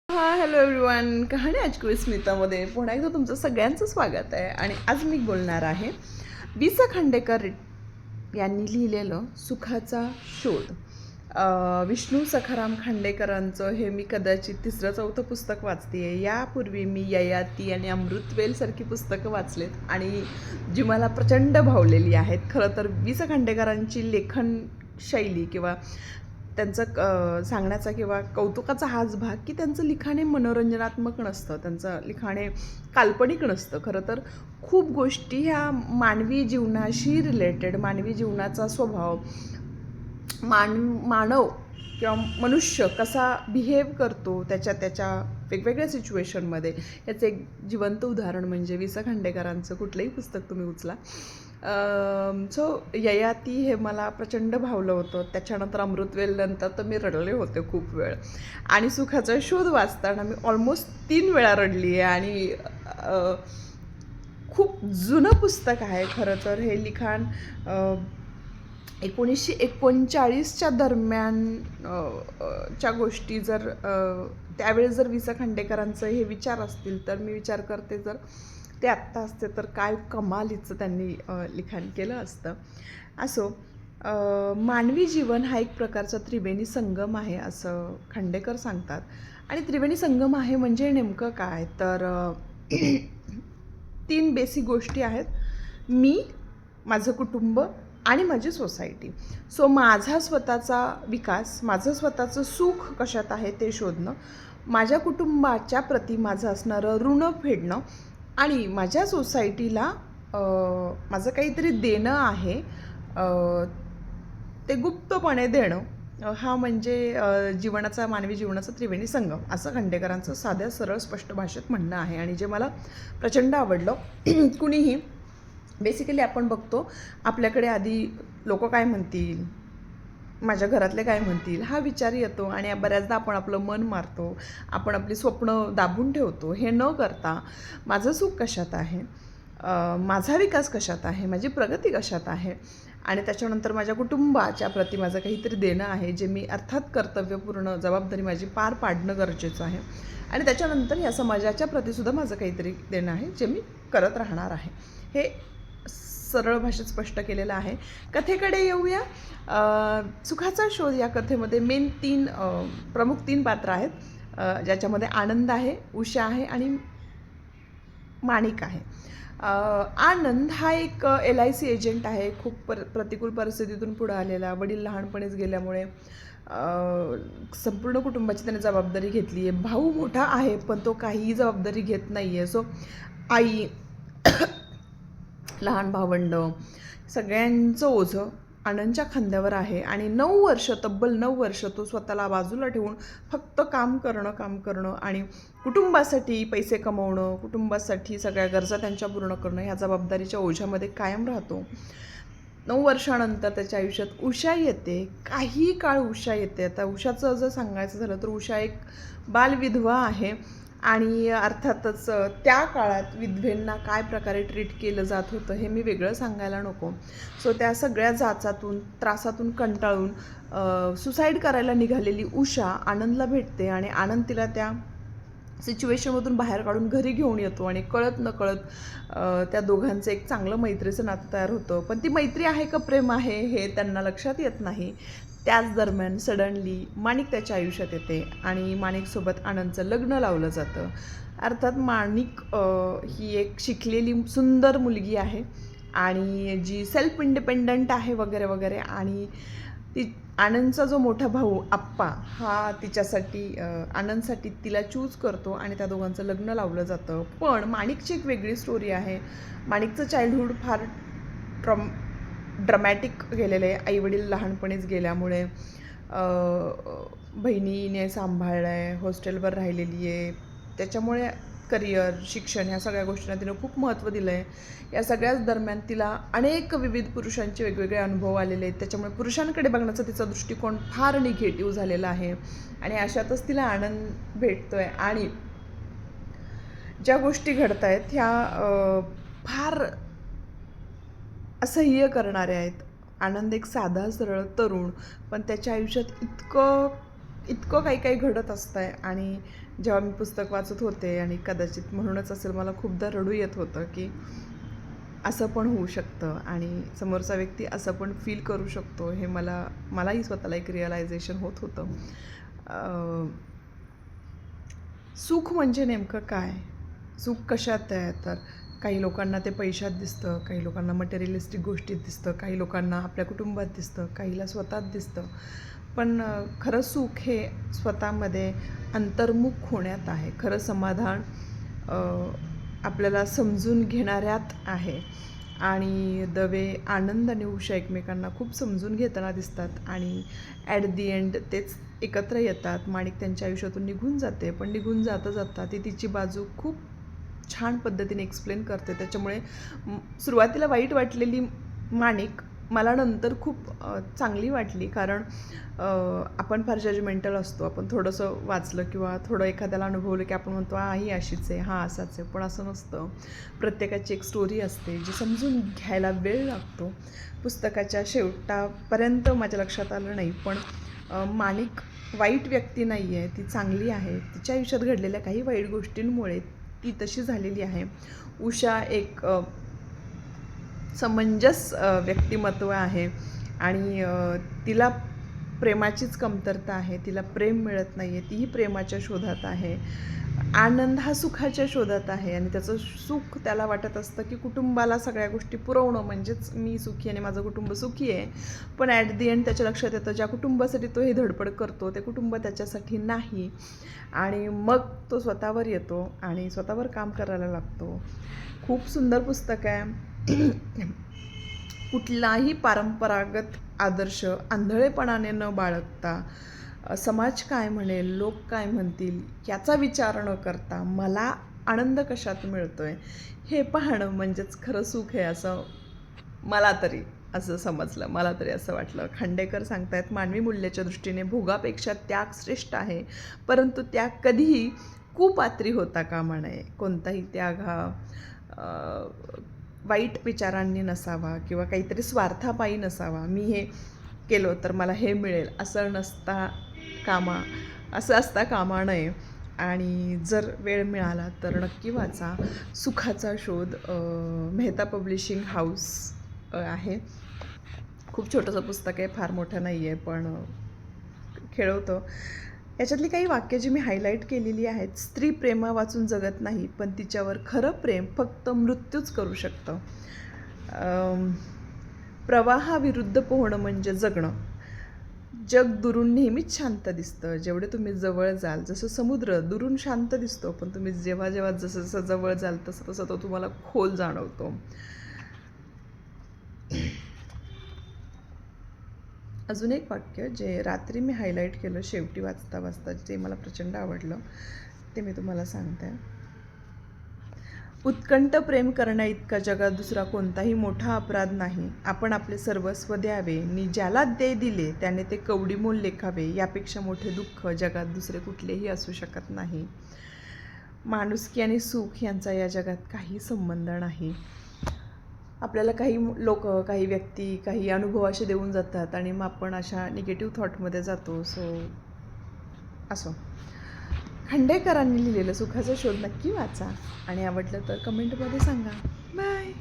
Hello everyone, कहाणी आजकू स्मितामध्ये पुन्हा एकदा तुमचं सगळ्यांचं स्वागत आहे. आणि आज मी बोलणार आहे वि स खांडेकर यांनी लिहिलेलं सुखाचा शोध. विष्णू सखाराम खांडेकरांचं हे मी कदाचित तिसरं चौथं पुस्तक वाचते आहे. यापूर्वी मी ययाती आणि अमृतवेलसारखी पुस्तकं वाचलेत आणि जी मला प्रचंड भावलेली आहेत. खरं तर वि स खांडेकरांची लेखन शैली किंवा त्यांचं सांगण्याचा किंवा कौतुकाचा हाच भाग की त्यांचं लिखाण हे मनोरंजनात्मक नसतं, त्यांचं लिखाण हे काल्पनिक नसतं. खरं तर खूप गोष्टी ह्या मानवी जीवनाशी रिलेटेड, मानवी जीवनाचा स्वभाव, मानव किंवा मनुष्य कसा बिहेव करतो त्याच्या वेगवेगळ्या सिच्युएशनमध्ये, याचं एक जिवंत उदाहरण म्हणजे वि स खांडेकरांचं कुठलंही पुस्तक तुम्ही उचला. सो ययाती हे मला प्रचंड भावलं होतं. त्याच्यानंतर अमृतवेलनंतर तर मी रडले होते खूप वेळ. आणि सुखाचा शोध वाचताना मी ऑलमोस्ट 3 वेळा रडली आहे. आणि खूप जुनं पुस्तक आहे खरं तर. हे लिखाण 1939च्या दरम्यान च्या गोष्टी. जर त्यावेळेस जर वि स खांडेकरांचं हे विचार असतील तर मी विचार करते जर ते आत्ता असते तर काय कमालीचं त्यांनी लिखाण केलं असतं. असो, मानवी जीवन हा एक प्रकारचा त्रिवेणी संगम आहे असं खांडेकर सांगतात. आणि त्रिवेणी संगम आहे म्हणजे नेमकं काय तर 3 बेसिक गोष्टी आहेत: मी, माझं कुटुंब आणि माझी सोसायटी. सो माझा स्वतःचा विकास, माझं स्वतःचं सुख कशात आहे ते शोधणं, माझ्या कुटुंबाच्या प्रती माझं असणारं ऋण फेडणं आणि माझ्या सोसायटीला माझं काहीतरी देणं आहे ते गुप्तपणे देणं. हा म्हणजे जीवनाचा, मानवी जीवनाचा त्रिवेणी संगम असं खांडेकरांचं साध्या सरळ स्पष्ट भाषेत म्हणणं आहे. आणि जे मला प्रचंड आवडलं. कुणीही बेसिकली आपण बघतो आपल्याकडे आधी लोक काय म्हणतील, माझ्या घरातले काय म्हणतील हा विचार येतो आणि बऱ्याचदा आपण आपलं मन मारतो, आपण आपली स्वप्न दाबून ठेवतो. हे न करता माझं सुख कशात आहे, माझा विकास कशात आहे, माझी प्रगती कशात आहे आणि त्याच्यानंतर माझ्या कुटुंबाच्या प्रती माझं काहीतरी देणं आहे जे मी अर्थात कर्तव्यपूर्ण जबाबदारी माझी पार पाडणं गरजेचं आहे. आणि त्याच्यानंतर या समाजाच्या प्रतीसुद्धा माझं काहीतरी देणं आहे जे मी करत राहणार आहे. हे सरळ भाषेत स्पष्ट केलेलं आहे. कथेकडे येऊया. सुखाचा शोध या कथेमध्ये प्रमुख 3 पात्र आहेत, ज्याच्यामध्ये आनंद आहे, उषा आहे आणि माणिक आहे. आनंद हा एक LIC एजंट आहे. खूप प्रतिकूल परिस्थितीतून पुढं आलेला. वडील लहानपणीच गेल्यामुळे संपूर्ण कुटुंबाची त्याने जबाबदारी घेतली आहे. भाऊ मोठा आहे पण तो काहीही जबाबदारी घेत नाही आहे. सो आई, लहान भावंड, सगळ्यांचं ओझं आनंदच्या खांद्यावर आहे. आणि तब्बल 9 वर्ष तो स्वतःला बाजूला ठेवून फक्त काम करणं आणि कुटुंबासाठी पैसे कमवणं, कुटुंबासाठी सगळ्या गरजा त्यांच्या पूर्ण करणं ह्या जबाबदारीच्या ओझ्यामध्ये कायम राहतो. 9 वर्षानंतर त्याच्या आयुष्यात उषा येते. काही काळ उषा येते. आता उषाचं जर सांगायचं झालं तर उषा एक बालविधवा आहे. आणि अर्थातच त्या काळात विधवेंना काय प्रकारे ट्रीट केलं जात होतं हे मी वेगळं सांगायला नको. सो त्या सगळ्या त्रासातून कंटाळून सुसाईड करायला निघालेली उषा आनंदला भेटते आणि आनंद तिला त्या सिच्युएशनमधून बाहेर काढून घरी घेऊन येतो आणि कळत नकळत त्या दोघांचं एक चांगलं मैत्रीचं नातं तयार होतं. पण ती मैत्री आहे का प्रेम आहे हे त्यांना लक्षात येत नाही. त्याच दरम्यान सडनली माणिक त्याच्या आयुष्यात येते आणि माणिकसोबत आनंदचं लग्न लावलं जातं. अर्थात माणिक ही एक शिकलेली सुंदर मुलगी आहे आणि जी सेल्फ इंडिपेंडंट आहे वगैरे वगैरे. आणि ती आनंदचा जो मोठा भाऊ आप्पा हा तिच्यासाठी आनंदसाठी तिला चूज करतो आणि त्या दोघांचं लग्न लावलं जातं. पण माणिकची एक वेगळी स्टोरी आहे. माणिकचं चाइल्डहूड फार ड्रमॅटिक गेलेलं आहे. आईवडील लहानपणीच गेल्यामुळे बहिणीने सांभाळलं आहे, हॉस्टेलवर राहिलेली आहे. त्याच्यामुळे करिअर, शिक्षण ह्या सगळ्या गोष्टींना तिनं खूप महत्त्व दिलं आहे. या सगळ्याच दरम्यान तिला अनेक विविध पुरुषांचे वेगवेगळे अनुभव आलेले आहेत. त्याच्यामुळे पुरुषांकडे बघण्याचा तिचा दृष्टिकोन फार निगेटिव्ह झालेला आहे. आणि अशातच तिला आनंद भेटतो आहे आणि ज्या गोष्टी घडत आहेत ह्या फार असह्य करणारे आहेत. आनंद एक साधा सरळ तरुण, पण त्याच्या आयुष्यात इतकं काही काही घडत असतं आहे आणि जेव्हा मी पुस्तक वाचत होते आणि कदाचित म्हणूनच असेल मला खूपदा रडू येत होतं की असं पण होऊ शकतं आणि समोरचा व्यक्ती असं पण फील करू शकतो, हे मलाही स्वतःला एक रिअलायझेशन होत होतं. सुख म्हणजे नेमकं काय? सुख कशात आहे? तर काही लोकांना ते पैशात दिसतं, काही लोकांना मटेरियलिस्टिक गोष्टीत दिसतं, काही लोकांना आपल्या कुटुंबात दिसतं, काहीला स्वतःत दिसतं. पण खरं सुख हे स्वतःमध्ये अंतर्मुख होण्यात आहे. खरं समाधान आपल्याला समजून घेणाऱ्यात आहे. आणि आनंद आणि उषा एकमेकांना खूप समजून घेताना दिसतात आणि ॲट दी एंड तेच एकत्र येतात. माणिक त्यांच्या आयुष्यातून निघून जाते, पण निघून जाता जाता ती तिची बाजू खूप छान पद्धतीने एक्सप्लेन करते. त्याच्यामुळे सुरुवातीला वाईट वाटलेली माणिक मला नंतर खूप चांगली वाटली. कारण आपण फार जजमेंटल असतो. आपण थोडंसं वाचलं किंवा थोडं एखाद्याला अनुभवलं की आपण म्हणतो ही अशीच आहे, हा असाच आहे. पण असं नसतं. प्रत्येकाची एक स्टोरी असते जी समजून घ्यायला वेळ लागतो. पुस्तकाच्या शेवटापर्यंत माझ्या लक्षात आलं नाही, पण माणिक वाईट व्यक्ती नाही आहे, ती चांगली आहे. तिच्या आयुष्यात घडलेल्या काही वाईट गोष्टींमुळे ती तशी झालेली आहे. उषा एक समंजस व्यक्तिमत्व आहे आणि तिला प्रेमाचीच कमतरता आहे. तिला प्रेम मिळत नाही आहे. तीही प्रेमाच्या शोधात आहे. आनंद हा सुखाच्या शोधात आहे आणि त्याचं सुख त्याला वाटत असतं की कुटुंबाला सगळ्या गोष्टी पुरवणं म्हणजेच मी सुखी आणि माझं कुटुंब सुखी आहे. पण ॲट दी एंड त्याच्या लक्षात येतं ज्या कुटुंबासाठी तो ही धडपड करतो ते कुटुंब त्याच्यासाठी नाही आणि मग तो स्वतःवर येतो आणि स्वतःवर काम करायला लागतो. खूप सुंदर पुस्तक आहे. कुठलाही परंपरागत आदर्श आंधळेपणाने न बाळगता समाज काय म्हणेल, लोक काय म्हणतील याचा विचार न करता मला आनंद कशात मिळतोय हे पाहणं म्हणजेच खरं सुख आहे, असं मला तरी असं समजलं. मला तरी असं वाटलं. खांडेकर सांगतायत मानवी मूल्याच्या दृष्टीने भोगापेक्षा त्याग श्रेष्ठ आहे, परंतु त्याग कधीही कुपात्री होता कामा नये. कोणताही त्याग हा वाईट विचारांनी नसावा किंवा काहीतरी स्वार्थापायी नसावा. मी हे केलं तर मला हे मिळेल असं असता कामा नये. आणि जर वेळ मिळाला तर नक्की वाचा सुखाचा शोध. मेहता पब्लिशिंग हाऊस आहे. खूप छोटंसं पुस्तक आहे, फार मोठं नाही आहे, पण खेळवतं. याच्यातली काही वाक्य जी मी हायलाईट केलेली आहेत. स्त्री प्रेमा वाचून जगत नाही, पण तिच्यावर खरं प्रेम फक्त मृत्यूच करू शकतं. प्रवाहाविरुद्ध पोहणं म्हणजे जगणं. जग दुरून नेहमीच शांत दिसतं जेवढे तुम्ही जवळ जाल. जसं समुद्र दुरून शांत दिसतो, पण तुम्ही जेव्हा जेव्हा जसं जसं जवळ जाल तसं तसं तो तुम्हाला खोल जाणवतो. अजून एक वाक्य जे रात्री मी हायलाईट केलं शेवटी वाचता वाचता, जे मला प्रचंड आवडलं ते मी तुम्हाला सांगते. उत्कंठ प्रेम करण्या इतका जगात दुसरा कोणताही मोठा अपराध नाही. आपण आपले सर्वस्व द्यावे नि ज्याला ते दिले त्याने ते कवडीमोल लेखावे. यापेक्षा मोठे दुःख जगात दुसरे कुठलेही असू शकत नाही. माणुसकी आणि सुख यांचा या जगात काही संबंध नाही. आपल्याला काही लोक, काही व्यक्ती, काही अनुभव असे देऊन जातात आणि मग आपण अशा निगेटिव्ह थॉटमध्ये जातो. असो. खांडेकरांनी लिहिलेलं सुखाचा शोध नक्की वाचा आणि आवडलं तर कमेंटमध्ये सांगा. बाय.